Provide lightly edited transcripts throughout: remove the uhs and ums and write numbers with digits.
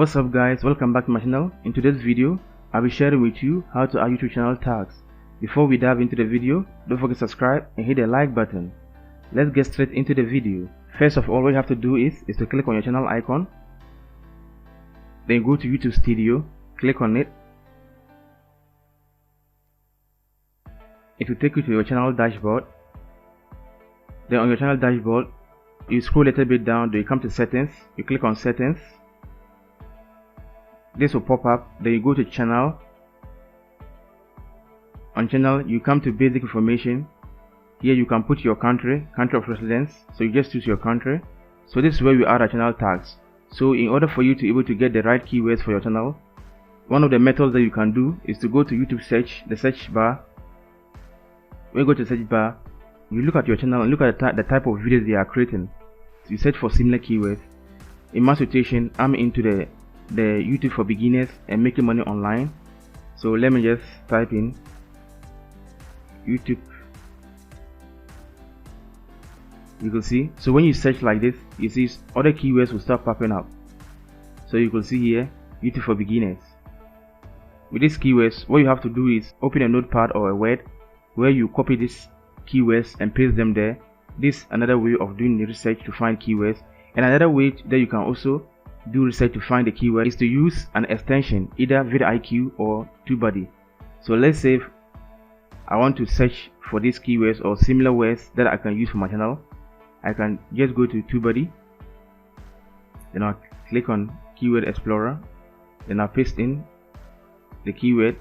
What's up guys, welcome back to my channel. In today's video, I'll be sharing with you how to add YouTube channel tags. Before we dive into the video, don't forget to subscribe and hit the like button. Let's get straight into the video. First of all, what you have to do is to click on your channel icon. Then go to YouTube Studio, click on it. It will take you to your channel dashboard. Then on your channel dashboard, you scroll a little bit down, then you come to settings, you click on settings. This will pop up, then you go to channel. On channel, you come to basic information. Here you can put your country of residence, so you just choose your country. So this is where we add our channel tags. So in order for you to be able to get the right keywords for your channel, one of the methods that you can do is to go to YouTube search, the search bar. When you go to the search bar, you look at your channel and look at the type of videos they are creating. So you search for similar keywords. In my situation, I'm into the YouTube for beginners and making money online. So let me just type in YouTube. You can see, so when you search like this, you see other keywords will start popping up. So you can see here, YouTube for beginners. With these keywords, what you have to do is open a notepad or a Word where you copy these keywords and paste them there. This is another way of doing the research to find keywords. And another way that you can also do research to find the keyword is to use an extension, either vidIQ or TubeBuddy. So let's say I want to search for these keywords or similar words that I can use for my channel. I can just go to TubeBuddy, then I'll click on Keyword Explorer, then I'll paste in the keyword.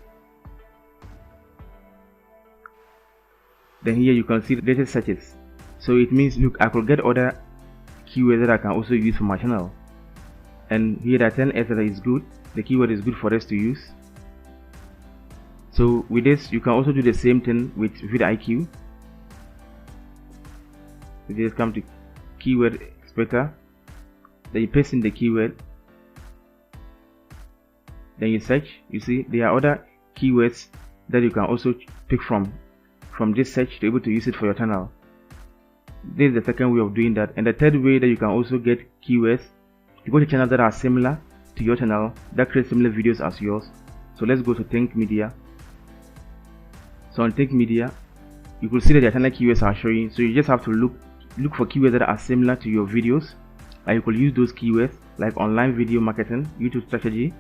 Then here you can see the latest searches. So it means, look, I could get other keywords that I can also use for my channel. And here that 10s that is good, the keyword is good for us to use. So with this, you can also do the same thing with vidIQ. You just come to Keyword Explorer, then you paste in the keyword, then you search. You see there are other keywords that you can also pick from this search to be able to use it for your channel. This is the second way of doing that. And the third way that you can also get keywords, you go to channels that are similar to your channel, that create similar videos as yours. So let's go to Think Media. So on Think Media, you will see that the channel keywords are showing. So you just have to look for keywords that are similar to your videos, and you could use those keywords like online video marketing, YouTube strategy.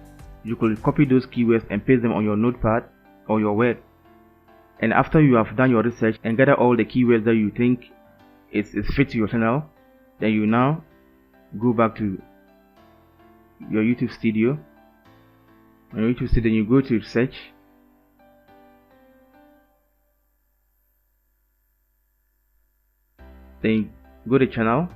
You could copy those keywords and paste them on your notepad or your Word. And after you have done your research and gather all the keywords that you think is fit to your channel, then you now go back to your YouTube Studio. On your YouTube Studio, you go to search. Then go to channel.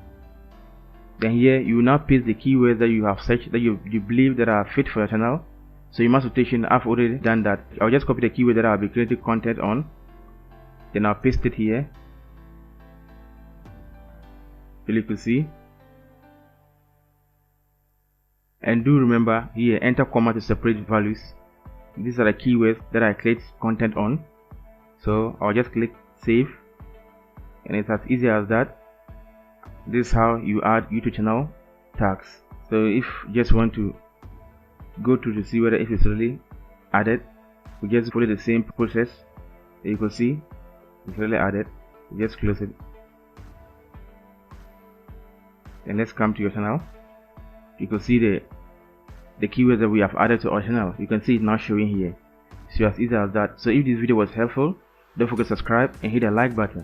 Then here you now paste the keywords that you have searched that you believe that are fit for your channel. So in my situation, I've already done that. I'll just copy the keyword that I'll be creating content on. Then I'll paste it here. So you can see. And do remember here, enter comma to separate values. These are the keywords that I create content on. So I'll just click save. And it's as easy as that. This is how you add YouTube channel tags. So if you just want to go to see whether if it's really added, we just follow the same process. You can see it's really added. You just close it. And let's come to your channel. You can see the keywords that we have added to our channel. You can see it now showing here. So as easy as that. So if this video was helpful, don't forget to subscribe and hit the like button.